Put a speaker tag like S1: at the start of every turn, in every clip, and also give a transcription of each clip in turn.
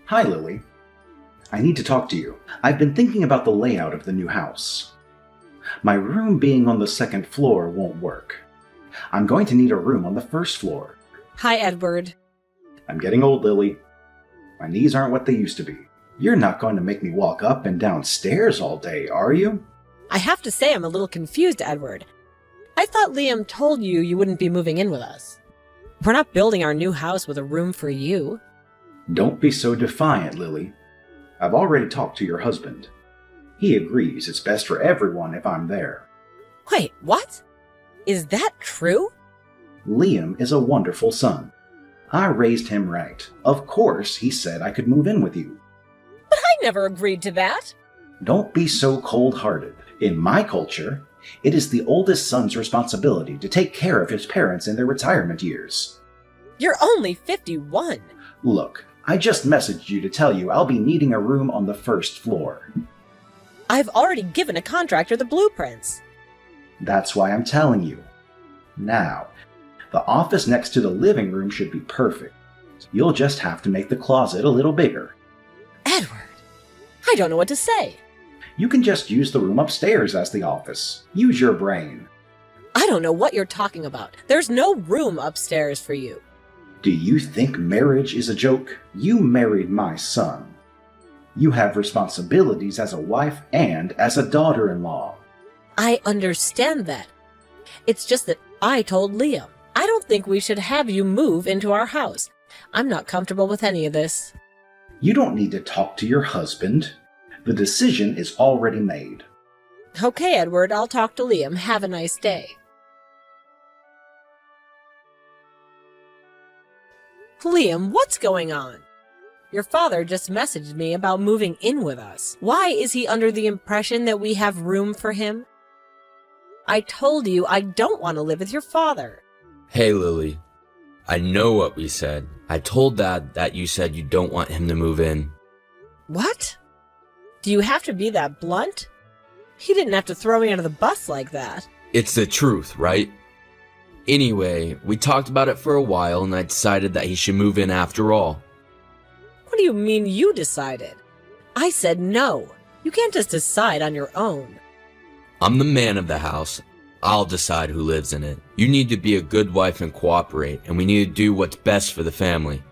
S1: Hi, Lily. I need to talk to you. I've been thinking about the layout of the new house. My room being on the second floor won't work. I'm going to need a room on the first floor.
S2: Hi, Edward.
S1: I'm getting old, Lily. My knees aren't what they used to be. You're not going to make me walk up and down stairs all day, are you?
S2: I have to say I'm a little confused, Edward. I thought Liam told you you wouldn't be moving in with us. We're not building our new house with a room for you.
S1: Don't be so defiant, Lily. I've already talked to your husband. He agrees it's best for everyone if I'm there.
S2: Wait, what? Is that true?
S1: Liam is a wonderful son. I raised him right. Of course, he said I could move in with you.
S2: But I never agreed to that.
S1: Don't be so cold-hearted. In my culture, it is the oldest son's responsibility to take care of his parents in their retirement years.
S2: You're only 51.
S1: Look, I just messaged you to tell you I'll be needing a room on the first floor.
S2: I've already given a contractor the blueprints.
S1: That's why I'm telling you. Now, the office next to the living room should be perfect. You'll just have to make the closet a little bigger.
S2: Edward, I don't know what to say.
S1: You can just use the room upstairs as the office. Use your brain.
S2: I don't know what you're talking about. There's no room upstairs for you.
S1: Do you think marriage is a joke? You married my son. You have responsibilities as a wife and as a daughter-in-law.
S2: I understand that. It's just that I told Liam, I don't think we should have you move into our house. I'm not comfortable with any of this.
S1: You don't need to talk to your husband. The decision is already made.
S2: Okay, Edward, I'll talk to Liam. Have a nice day. Liam, what's going on? Your father just messaged me about moving in with us. Why is he under the impression that we have room for him? I told you I don't want to live with your father.
S3: Hey, Lily. I know what we said. I told Dad that you said you don't want him to move in.
S2: What? Do you have to be that blunt? He didn't have to throw me under the bus like that.
S3: It's the truth, right? Anyway, we talked about it for a while and I decided that he should move in after all.
S2: What do you mean you decided? I said no. You can't just decide on your own.
S3: I'm the man of the house. I'll decide who lives in it. You need to be a good wife and cooperate, and we need to do what's best for the family.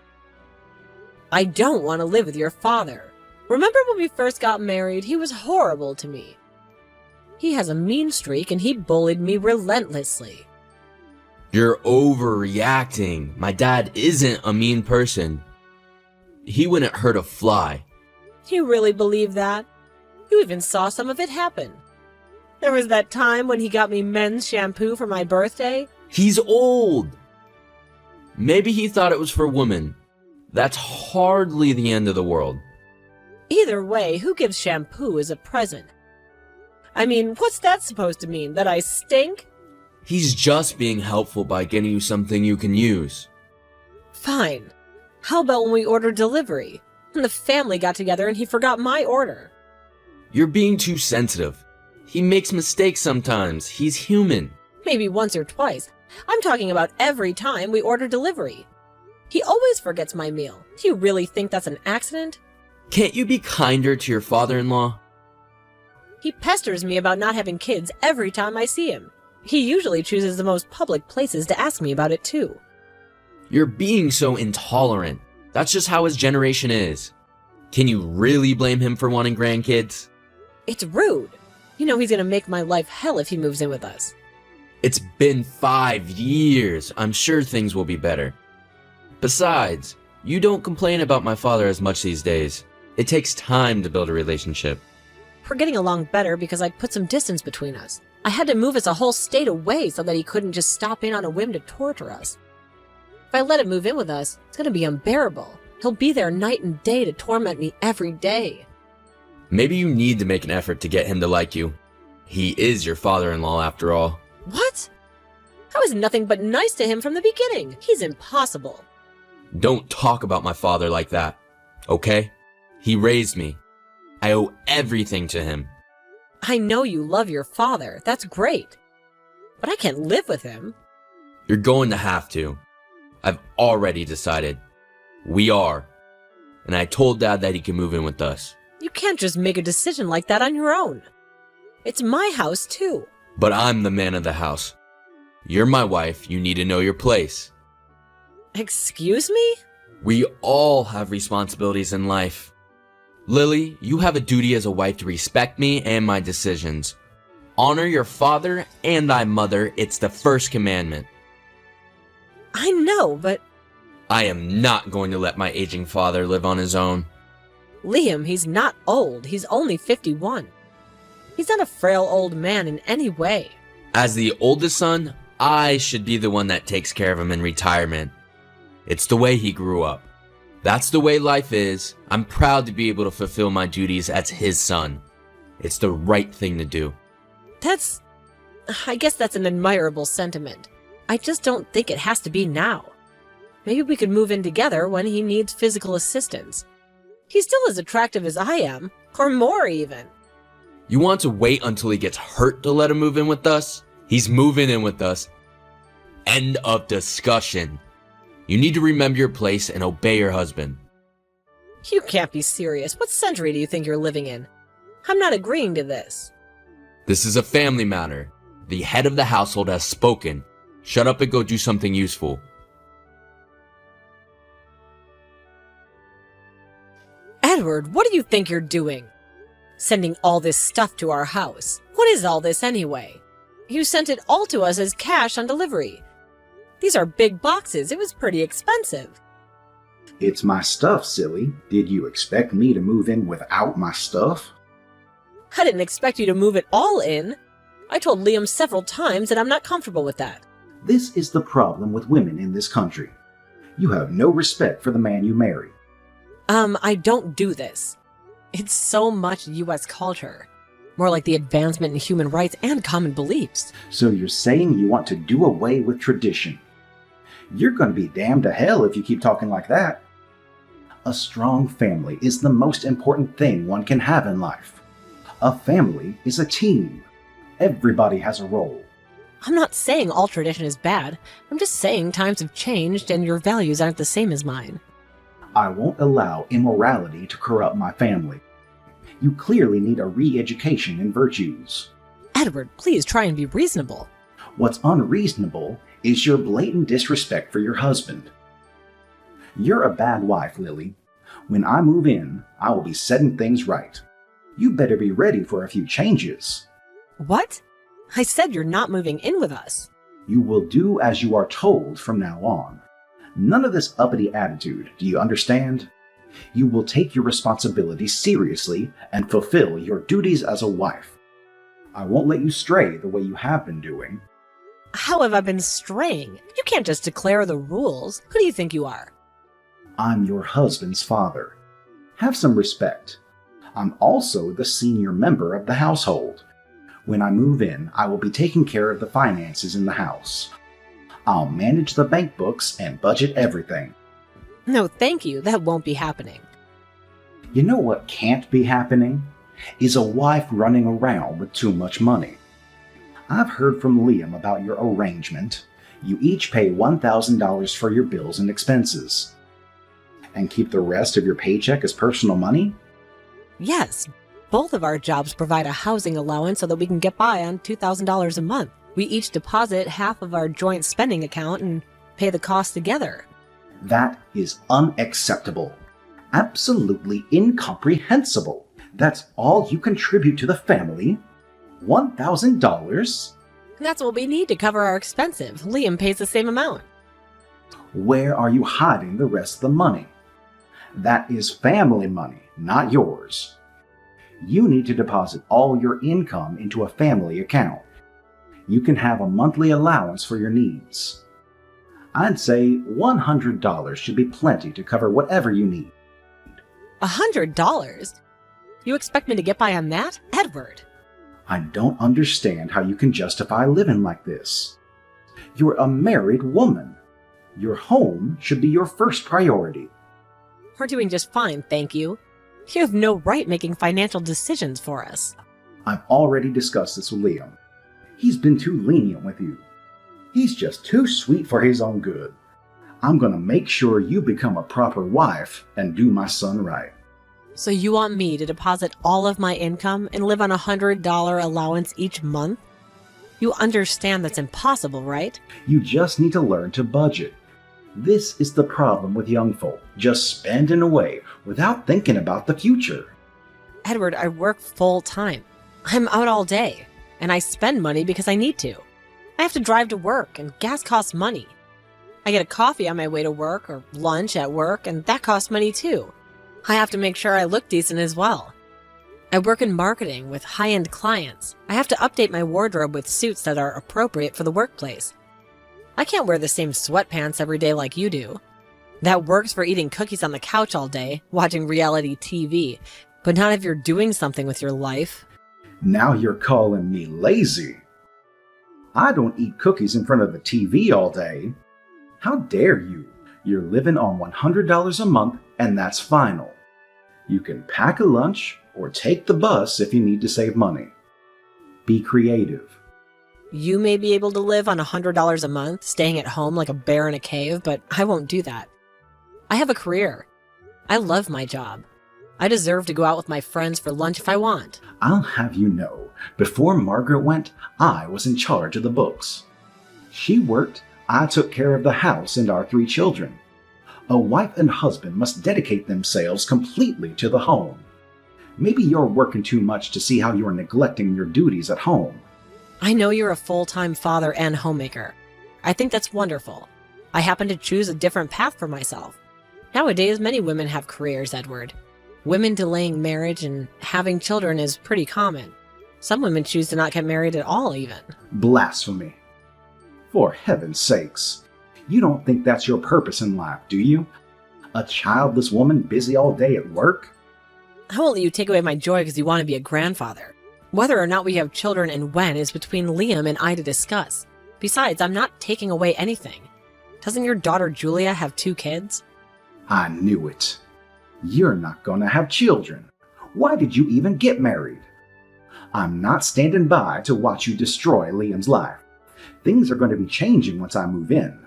S2: I don't want to live with your father. Remember when we first got married, he was horrible to me. He has a mean streak and he bullied me relentlessly.
S3: You're overreacting. My dad isn't a mean person. He wouldn't hurt a fly.
S2: You really believe that? You even saw some of it happen. There was that time when he got me men's shampoo for my birthday.
S3: He's old. Maybe he thought it was for women. That's hardly the end of the world.
S2: Either way, who gives shampoo as a present? I mean, what's that supposed to mean? That I stink?
S3: He's just being helpful by getting you something you can use.
S2: Fine. How about when we ordered delivery? And the family got together and he forgot my order.
S3: You're being too sensitive. He makes mistakes sometimes. He's human.
S2: Maybe once or twice. I'm talking about every time we order delivery. He always forgets my meal. Do you really think that's an accident?
S3: Can't you be kinder to your father-in-law?
S2: He pesters me about not having kids every time I see him. He usually chooses the most public places to ask me about it too.
S3: You're being so intolerant. That's just how his generation is. Can you really blame him for wanting grandkids?
S2: It's rude. You know he's gonna make my life hell if he moves in with us.
S3: It's been 5 years. I'm sure things will be better. Besides, you don't complain about my father as much these days. It takes time to build a relationship.
S2: We're getting along better because I put some distance between us. I had to move us a whole state away so that he couldn't just stop in on a whim to torture us. If I let him move in with us, it's gonna be unbearable. He'll be there night and day to torment me every day.
S3: Maybe you need to make an effort to get him to like you. He is your father-in-law after all.
S2: What? I was nothing but nice to him from the beginning. He's impossible.
S3: Don't talk about my father like that, okay? He raised me. I owe everything to him.
S2: I know you love your father. That's great. But I can't live with him.
S3: You're going to have to. I've already decided. We are. and I told Dad that he can move in with us.
S2: You can't just make a decision like that on your own. It's my house, too.
S3: But I'm the man of the house. You're my wife, you need to know your place.
S2: Excuse me?
S3: We all have responsibilities in life. Lily, you have a duty as a wife to respect me and my decisions. Honor your father and thy mother, it's the first commandment.
S2: I know, but...
S3: I am not going to let my aging father live on his own.
S2: Liam, he's not old. He's only 51. He's not a frail old man in any way.
S3: As the oldest son, I should be the one that takes care of him in retirement. It's the way he grew up. That's the way life is. I'm proud to be able to fulfill my duties as his son. It's the right thing to do.
S2: I guess that's an admirable sentiment. I just don't think it has to be now. Maybe we could move in together when he needs physical assistance. He's still as attractive as I am, or more even.
S3: You want to wait until he gets hurt to let him move in with us? He's moving in with us. End of discussion. You need to remember your place and obey your husband.
S2: You can't be serious. What century do you think you're living in? I'm not agreeing to this.
S3: This is a family matter. The head of the household has spoken. Shut up and go do something useful.
S2: Edward, what do you think you're doing? Sending all this stuff to our house. What is all this anyway? You sent it all to us as cash on delivery. These are big boxes. It was pretty expensive.
S1: It's my stuff, silly. Did you expect me to move in without my stuff?
S2: I didn't expect you to move it all in. I told Liam several times that I'm not comfortable with that.
S1: This is the problem with women in this country. You have no respect for the man you marry.
S2: I don't do this. It's so much U.S. culture. More like the advancement in human rights and common beliefs.
S1: So you're saying you want to do away with tradition? You're going to be damned to hell if you keep talking like that. A strong family is the most important thing one can have in life. A family is a team. Everybody has a role.
S2: I'm not saying all tradition is bad. I'm just saying times have changed and your values aren't the same as mine.
S1: I won't allow immorality to corrupt my family. You clearly need a re-education in virtues.
S2: Edward, please try and be reasonable.
S1: What's unreasonable is your blatant disrespect for your husband. You're a bad wife, Lily. When I move in, I will be setting things right. You better be ready for a few changes.
S2: What? I said you're not moving in with us.
S1: You will do as you are told from now on. None of this uppity attitude, do you understand? You will take your responsibilities seriously and fulfill your duties as a wife. I won't let you stray the way you have been doing.
S2: How have I been straying? You can't just declare the rules. Who do you think you are?
S1: I'm your husband's father. Have some respect. I'm also the senior member of the household. When I move in, I will be taking care of the finances in the house. I'll manage the bank books and budget everything.
S2: No, thank you. That won't be happening.
S1: You know what can't be happening? Is a wife running around with too much money. I've heard from Liam about your arrangement. You each pay $1,000 for your bills and expenses. And keep the rest of your paycheck as personal money?
S2: Yes. Both of our jobs provide a housing allowance so that we can get by on $2,000 a month. We each deposit half of our joint spending account and pay the cost together.
S1: That is unacceptable. Absolutely incomprehensible. That's all you contribute to the family? $1,000?
S2: That's what we need to cover our expenses. Liam pays the same amount.
S1: Where are you hiding the rest of the money? That is family money, not yours. You need to deposit all your income into a family account. You can have a monthly allowance for your needs. I'd say $100 should be plenty to cover whatever you need.
S2: $100? You expect me to get by on that? Edward!
S1: I don't understand how you can justify living like this. You're a married woman. Your home should be your first priority.
S2: We're doing just fine, thank you. You have no right making financial decisions for us.
S1: I've already discussed this with Liam. He's been too lenient with you. He's just too sweet for his own good. I'm gonna make sure you become a proper wife and do my son right.
S2: So you want me to deposit all of my income and live on a $100 allowance each month? You understand that's impossible, right?
S1: You just need to learn to budget. This is the problem with young folk, just spending away without thinking about the future.
S2: Edward, I work full time. I'm out all day, and I spend money because I need to. I have to drive to work, and gas costs money. I get a coffee on my way to work or lunch at work, and that costs money too. I have to make sure I look decent as well. I work in marketing with high-end clients. I have to update my wardrobe with suits that are appropriate for the workplace. I can't wear the same sweatpants every day like you do. That works for eating cookies on the couch all day, watching reality TV, but not if you're doing something with your life.
S1: Now you're calling me lazy. I don't eat cookies in front of the TV all day. How dare you? You're living on $100 a month, and that's final. You can pack a lunch or take the bus if you need to save money. Be creative.
S2: You may be able to live on $100 a month, staying at home like a bear in a cave, but I won't do that. I have a career. I love my job. I deserve to go out with my friends for lunch if I want.
S1: I'll have you know, before Margaret went, I was in charge of the books. She worked, I took care of the house and our 3 children. A wife and husband must dedicate themselves completely to the home. Maybe you're working too much to see how you're neglecting your duties at home.
S2: I know you're a full-time father and homemaker. I think that's wonderful. I happen to choose a different path for myself. Nowadays, many women have careers, Edward. Women delaying marriage and having children is pretty common. Some women choose to not get married at all, even.
S1: Blasphemy. For heaven's sakes. You don't think that's your purpose in life, do you? A childless woman busy all day at work?
S2: I won't let you take away my joy because you want to be a grandfather. Whether or not we have children and when is between Liam and I to discuss. Besides, I'm not taking away anything. Doesn't your daughter Julia have 2 kids?
S1: I knew it. You're not gonna have children. Why did you even get married? I'm not standing by to watch you destroy Liam's life. Things are going to be changing once I move in.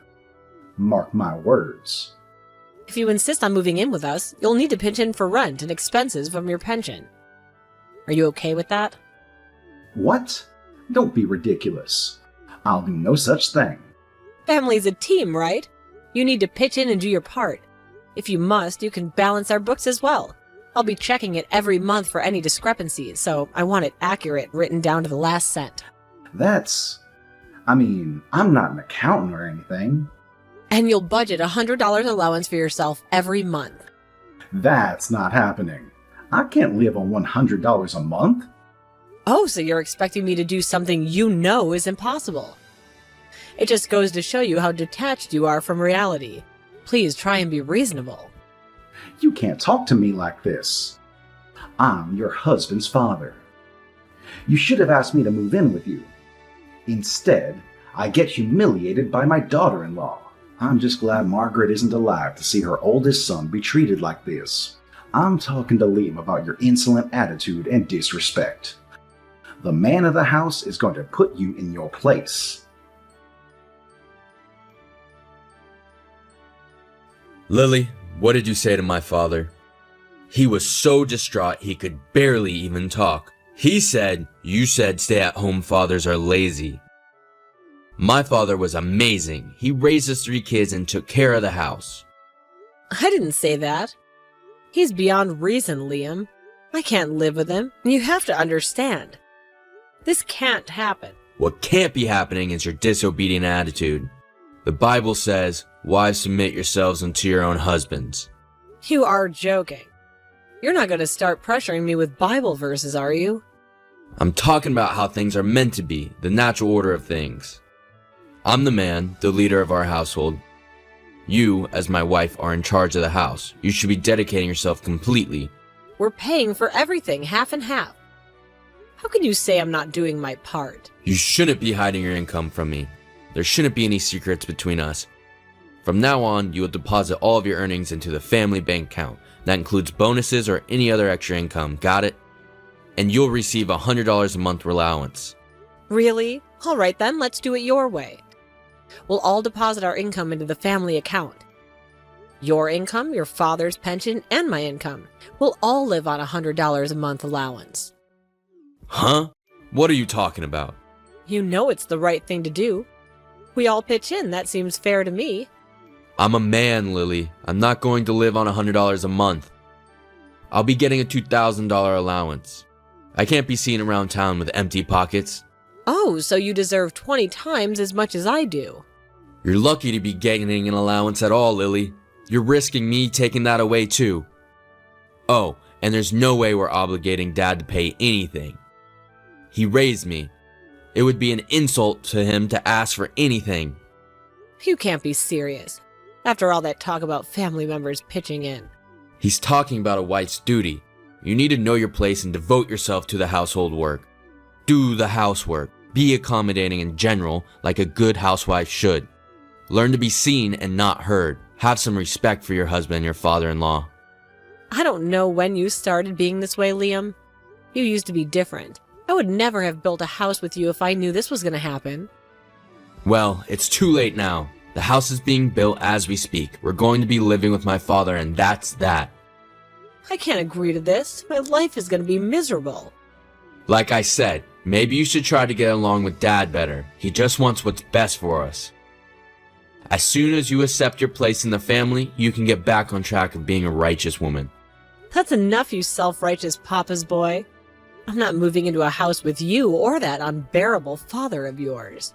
S1: Mark my words.
S2: If you insist on moving in with us, you'll need to pitch in for rent and expenses from your pension. Are you okay with that?
S1: What? Don't be ridiculous. I'll do no such thing.
S2: Family's a team, right? You need to pitch in and do your part. If you must, you can balance our books as well. I'll be checking it every month for any discrepancies, so I want it accurate, written down to the last cent.
S1: I'm not an accountant or anything.
S2: And you'll budget a $100 allowance for yourself every month.
S1: That's not happening. I can't live on $100 a month.
S2: Oh, so you're expecting me to do something you know is impossible. It just goes to show you how detached you are from reality. Please try and be reasonable.
S1: You can't talk to me like this. I'm your husband's father. You should have asked me to move in with you. Instead, I get humiliated by my daughter-in-law. I'm just glad Margaret isn't alive to see her oldest son be treated like this. I'm talking to Liam about your insolent attitude and disrespect. The man of the house is going to put you in your place.
S3: Lily, what did you say to my father? He was so distraught he could barely even talk. He said, "You said stay-at-home fathers are lazy." My father was amazing. He raised us 3 kids and took care of the house.
S2: I didn't say that. He's beyond reason, Liam. I can't live with him. You have to understand. This can't happen.
S3: What can't be happening is your disobedient attitude. The Bible says, "Wives, submit yourselves unto your own husbands."
S2: You are joking. You're not going to start pressuring me with Bible verses, are you?
S3: I'm talking about how things are meant to be, the natural order of things. I'm the man, the leader of our household. You, as my wife, are in charge of the house. You should be dedicating yourself completely.
S2: We're paying for everything, half and half. How can you say I'm not doing my part?
S3: You shouldn't be hiding your income from me. There shouldn't be any secrets between us. From now on, you will deposit all of your earnings into the family bank account. That includes bonuses or any other extra income, got it? And you'll receive $100 a month allowance.
S2: Really? All right then, let's do it your way. We'll all deposit our income into the family account. Your income, your father's pension, and my income. We'll all live on $100 a month allowance.
S3: Huh? What are you talking about?
S2: You know it's the right thing to do. We all pitch in, that seems fair to me.
S3: I'm a man, Lily. I'm not going to live on $100 a month. I'll be getting a $2,000 allowance. I can't be seen around town with empty pockets.
S2: Oh, so you deserve 20 times as much as I do.
S3: You're lucky to be getting an allowance at all, Lily. You're risking me taking that away too. Oh, and there's no way we're obligating Dad to pay anything. He raised me. It would be an insult to him to ask for anything.
S2: You can't be serious. After all that talk about family members pitching in.
S3: He's talking about a wife's duty. You need to know your place and devote yourself to the household work. Do the housework. Be accommodating in general, like a good housewife should. Learn to be seen and not heard. Have some respect for your husband and your father-in-law.
S2: I don't know when you started being this way, Liam. You used to be different. I would never have built a house with you if I knew this was going to happen.
S3: Well, it's too late now. The house is being built as we speak. We're going to be living with my father, and that's that.
S2: I can't agree to this. My life is going to be miserable.
S3: Like I said, maybe you should try to get along with Dad better. He just wants what's best for us. As soon as you accept your place in the family, you can get back on track of being a righteous woman.
S2: That's enough, you self-righteous papa's boy. I'm not moving into a house with you or that unbearable father of yours.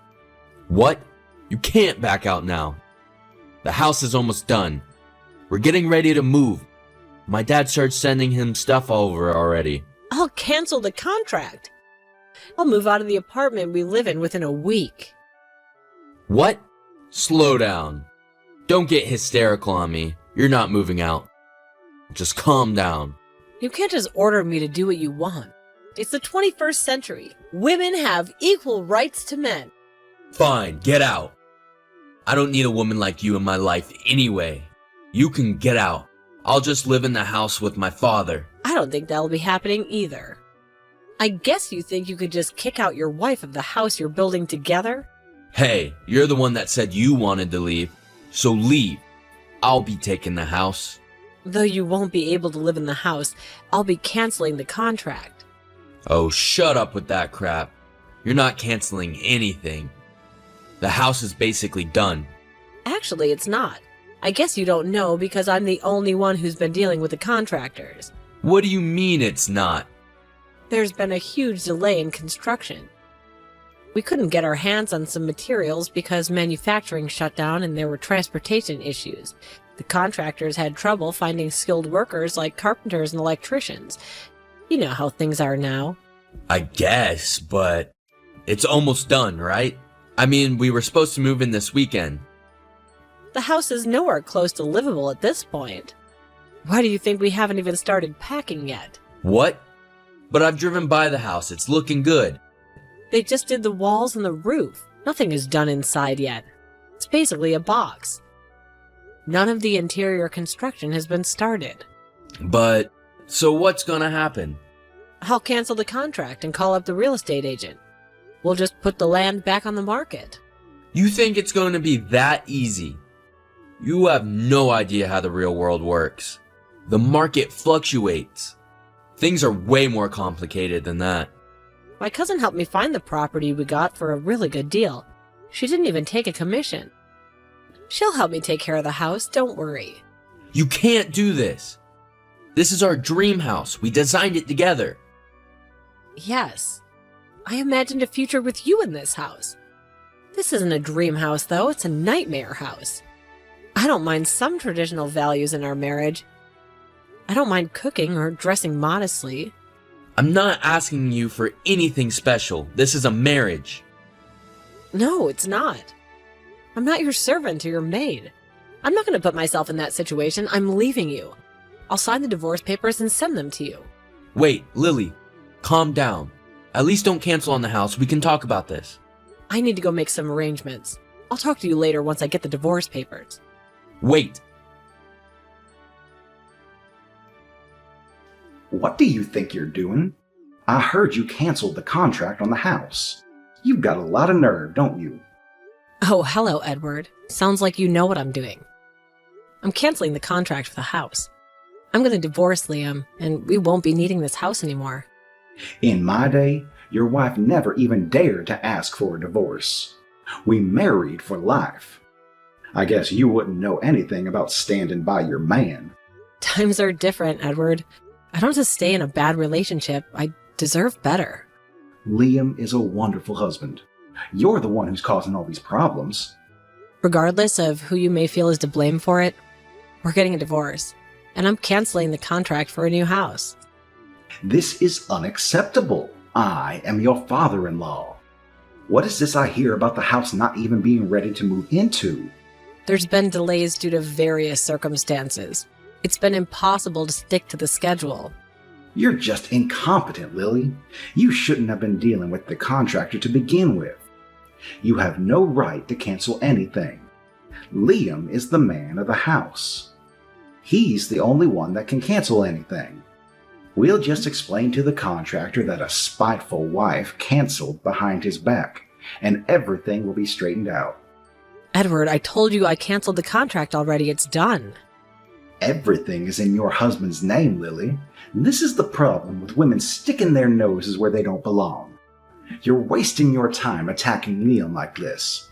S3: What? You can't back out now. The house is almost done. We're getting ready to move. My dad started sending him stuff over already.
S2: I'll cancel the contract. I'll move out of the apartment we live in within a week.
S3: What? Slow down. Don't get hysterical on me. You're not moving out. Just calm down.
S2: You can't just order me to do what you want. It's the 21st century. Women have equal rights to men.
S3: Fine, get out. I don't need a woman like you in my life anyway. You can get out. I'll just live in the house with my father.
S2: I don't think that'll be happening either. I guess you think you could just kick out your wife of the house you're building together?
S3: Hey, you're the one that said you wanted to leave. So leave. I'll be taking the house.
S2: Though you won't be able to live in the house, I'll be canceling the contract.
S3: Oh, shut up with that crap. You're not canceling anything. The house is basically done.
S2: Actually, it's not. I guess you don't know because I'm the only one who's been dealing with the contractors.
S3: What do you mean it's not?
S2: There's been a huge delay in construction. We couldn't get our hands on some materials because manufacturing shut down and there were transportation issues. The contractors had trouble finding skilled workers like carpenters and electricians. You know how things are now.
S3: I guess, but it's almost done, right? I mean, we were supposed to move in this weekend.
S2: The house is nowhere close to livable at this point. Why do you think we haven't even started packing yet?
S3: What? But I've driven by the house. It's looking good.
S2: They just did the walls and the roof. Nothing is done inside yet. It's basically a box. None of the interior construction has been started.
S3: But, so what's gonna happen?
S2: I'll cancel the contract and call up the real estate agent. We'll just put the land back on the market.
S3: You think it's going to be that easy? You have no idea how the real world works. The market fluctuates. Things are way more complicated than that.
S2: My cousin helped me find the property we got for a really good deal. She didn't even take a commission. She'll help me take care of the house, don't worry.
S3: You can't do this. This is our dream house. We designed it together.
S2: Yes. I imagined a future with you in this house. This isn't a dream house, though. It's a nightmare house. I don't mind some traditional values in our marriage. I don't mind cooking or dressing modestly.
S3: I'm not asking you for anything special. This is a marriage.
S2: No, it's not. I'm not your servant or your maid. I'm not going to put myself in that situation. I'm leaving you. I'll sign the divorce papers and send them to you.
S3: Wait, Lily, calm down. At least don't cancel on the house. We can talk about this.
S2: I need to go make some arrangements. I'll talk to you later once I get the divorce papers.
S3: Wait.
S1: What do you think you're doing? I heard you canceled the contract on the house. You've got a lot of nerve, don't you?
S2: Oh, hello, Edward. Sounds like you know what I'm doing. I'm canceling the contract for the house. I'm going to divorce Liam, and we won't be needing this house anymore.
S1: In my day, your wife never even dared to ask for a divorce. We married for life. I guess you wouldn't know anything about standing by your man.
S2: Times are different, Edward. I don't have to stay in a bad relationship. I deserve better.
S1: Liam is a wonderful husband. You're the one who's causing all these problems.
S2: Regardless of who you may feel is to blame for it, we're getting a divorce, and I'm canceling the contract for a new house.
S1: This is unacceptable. I am your father-in-law. What is this I hear about the house not even being ready to move into?
S2: There's been delays due to various circumstances. It's been impossible to stick to the schedule.
S1: You're just incompetent, Lily. You shouldn't have been dealing with the contractor to begin with. You have no right to cancel anything. Liam is the man of the house. He's the only one that can cancel anything. We'll just explain to the contractor that a spiteful wife canceled behind his back, and everything will be straightened out.
S2: Edward, I told you I canceled the contract already. It's done.
S1: Everything is in your husband's name, Lily. This is the problem with women sticking their noses where they don't belong. You're wasting your time attacking Liam like this.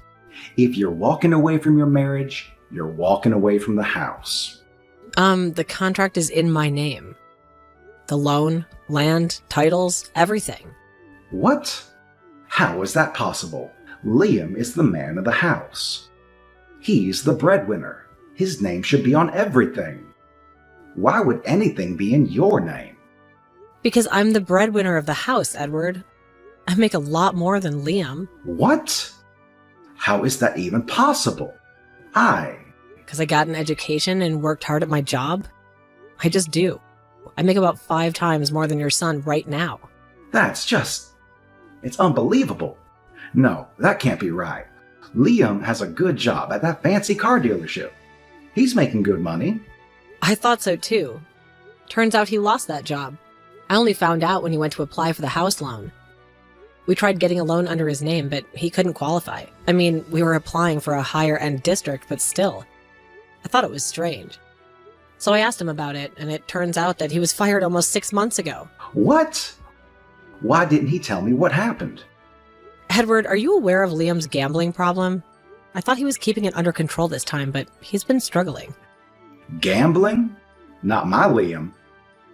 S1: If you're walking away from your marriage, you're walking away from the house.
S2: The contract is in my name. The loan, land, titles, everything.
S1: What? How is that possible? Liam is the man of the house. He's the breadwinner. His name should be on everything. Why would anything be in your name?
S2: Because I'm the breadwinner of the house, Edward. I make a lot more than Liam.
S1: What? How is that even possible?
S2: Because I got an education and worked hard at my job? I just do. I make about 5 times more than your son right now.
S1: It's unbelievable. No, that can't be right. Liam has a good job at that fancy car dealership. He's making good money.
S2: I thought so too. Turns out he lost that job. I only found out when he went to apply for the house loan. We tried getting a loan under his name, but he couldn't qualify. I mean, we were applying for a higher-end district, but still. I thought it was strange. So I asked him about it, and it turns out that he was fired almost 6 months ago.
S1: What? Why didn't he tell me what happened?
S2: Edward, are you aware of Liam's gambling problem? I thought he was keeping it under control this time, but he's been struggling.
S1: Gambling? Not my Liam.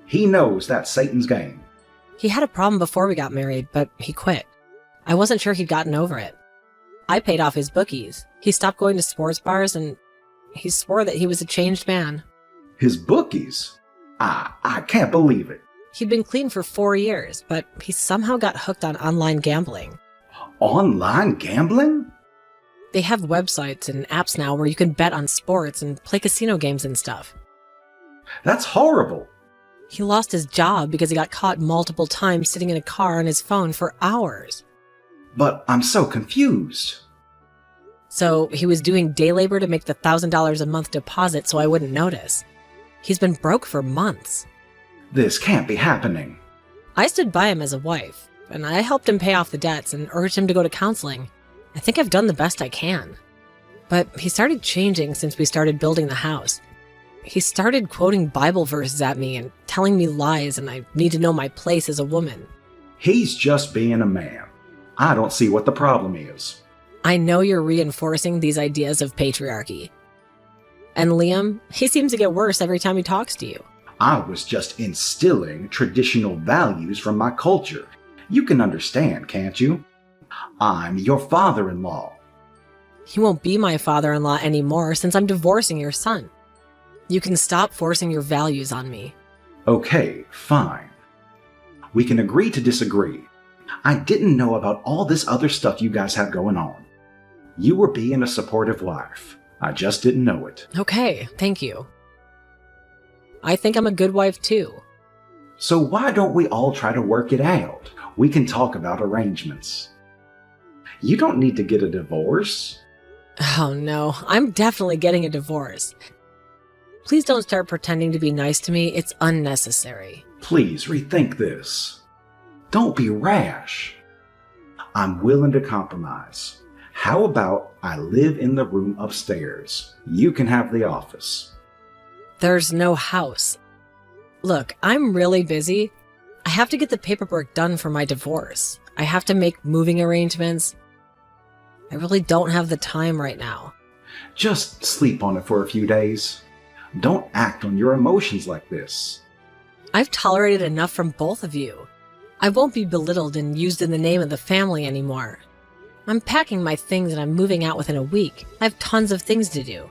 S1: He knows that's Satan's game.
S2: He had a problem before we got married, but he quit. I wasn't sure he'd gotten over it. I paid off his bookies. He stopped going to sports bars, and he swore that he was a changed man.
S1: His bookies? I can't believe it.
S2: He'd been clean for 4 years, but he somehow got hooked on online gambling.
S1: Online gambling?
S2: They have websites and apps now where you can bet on sports and play casino games and stuff.
S1: That's horrible.
S2: He lost his job because he got caught multiple times sitting in a car on his phone for hours.
S1: But I'm so confused.
S2: So he was doing day labor to make the $1,000 a month deposit so I wouldn't notice. He's been broke for months.
S1: This can't be happening.
S2: I stood by him as a wife, and I helped him pay off the debts and urged him to go to counseling. I think I've done the best I can. But he started changing since we started building the house. He started quoting Bible verses at me and telling me lies, and I need to know my place as a woman.
S1: He's just being a man. I don't see what the problem is.
S2: I know you're reinforcing these ideas of patriarchy. And Liam, he seems to get worse every time he talks to you.
S1: I was just instilling traditional values from my culture. You can understand, can't you? I'm your father-in-law.
S2: He won't be my father-in-law anymore since I'm divorcing your son. You can stop forcing your values on me.
S1: Okay, fine. We can agree to disagree. I didn't know about all this other stuff you guys have going on. You were being a supportive wife. I just didn't know it.
S2: Okay, thank you. I think I'm a good wife too.
S1: So why don't we all try to work it out? We can talk about arrangements. You don't need to get a divorce.
S2: Oh no, I'm definitely getting a divorce. Please don't start pretending to be nice to me. It's unnecessary.
S1: Please rethink this. Don't be rash. I'm willing to compromise. How about I live in the room upstairs? You can have the office.
S2: There's no house. Look, I'm really busy. I have to get the paperwork done for my divorce. I have to make moving arrangements. I really don't have the time right now.
S1: Just sleep on it for a few days. Don't act on your emotions like this.
S2: I've tolerated enough from both of you. I won't be belittled and used in the name of the family anymore. I'm packing my things and I'm moving out within a week. I have tons of things to do.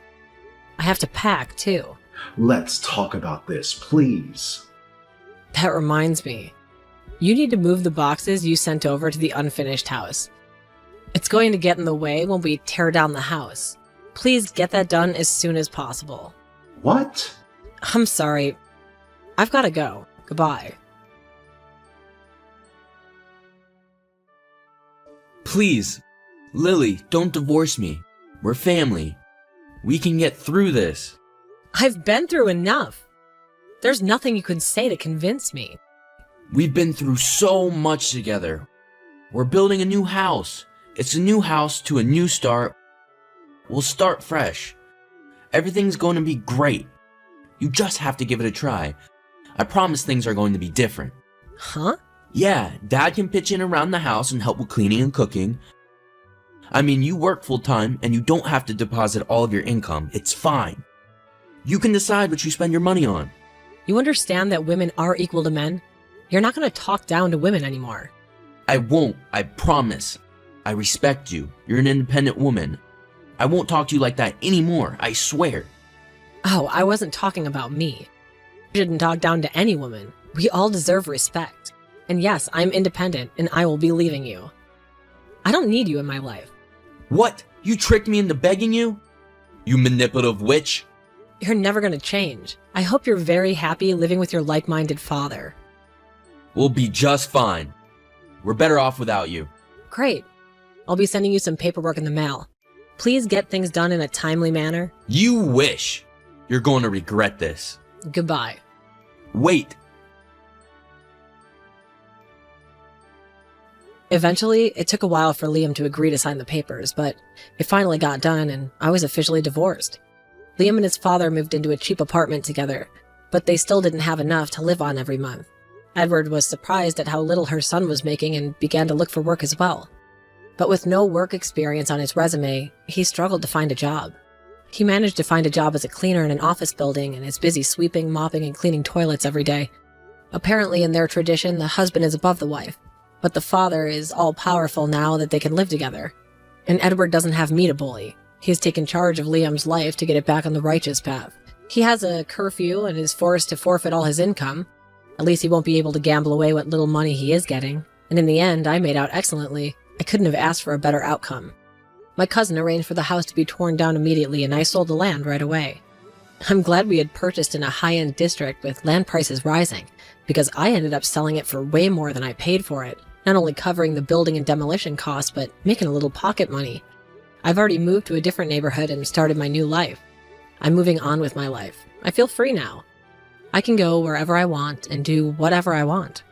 S2: I have to pack, too.
S1: Let's talk about this, please.
S2: That reminds me. You need to move the boxes you sent over to the unfinished house. It's going to get in the way when we tear down the house. Please get that done as soon as possible.
S1: What?
S2: I'm sorry. I've got to go. Goodbye.
S3: Please, Lily, don't divorce me. We're family. We can get through this.
S2: I've been through enough. There's nothing you can say to convince me.
S3: We've been through so much together. We're building a new house. It's a new house to a new start. We'll start fresh. Everything's going to be great. You just have to give it a try. I promise things are going to be different.
S2: Huh?
S3: Yeah, Dad can pitch in around the house and help with cleaning and cooking. I mean, you work full-time and you don't have to deposit all of your income. It's fine. You can decide what you spend your money on.
S2: You understand that women are equal to men? You're not going to talk down to women anymore.
S3: I won't, I promise. I respect you. You're an independent woman. I won't talk to you like that anymore, I swear.
S2: Oh, I wasn't talking about me. You shouldn't talk down to any woman. We all deserve respect. And yes, I'm independent and I will be leaving you. I don't need you in my life.
S3: What? You tricked me into begging you? You manipulative witch?
S2: You're never going to change. I hope you're very happy living with your like-minded father.
S3: We'll be just fine. We're better off without you.
S2: Great. I'll be sending you some paperwork in the mail. Please get things done in a timely manner.
S3: You wish. You're going to regret this.
S2: Goodbye.
S3: Wait.
S2: Eventually, it took a while for Liam to agree to sign the papers, but it finally got done and I was officially divorced. Liam and his father moved into a cheap apartment together, but they still didn't have enough to live on every month. Edward was surprised at how little her son was making and began to look for work as well. But with no work experience on his resume, he struggled to find a job. He managed to find a job as a cleaner in an office building and is busy sweeping, mopping, and cleaning toilets every day. Apparently, in their tradition, the husband is above the wife, but the father is all-powerful now that they can live together. And Edward doesn't have me to bully. He's taken charge of Liam's life to get it back on the righteous path. He has a curfew and is forced to forfeit all his income. At least he won't be able to gamble away what little money he is getting. And in the end, I made out excellently. I couldn't have asked for a better outcome. My cousin arranged for the house to be torn down immediately and I sold the land right away. I'm glad we had purchased in a high-end district with land prices rising, because I ended up selling it for way more than I paid for it, not only covering the building and demolition costs, but making a little pocket money. I've already moved to a different neighborhood and started my new life. I'm moving on with my life. I feel free now. I can go wherever I want and do whatever I want.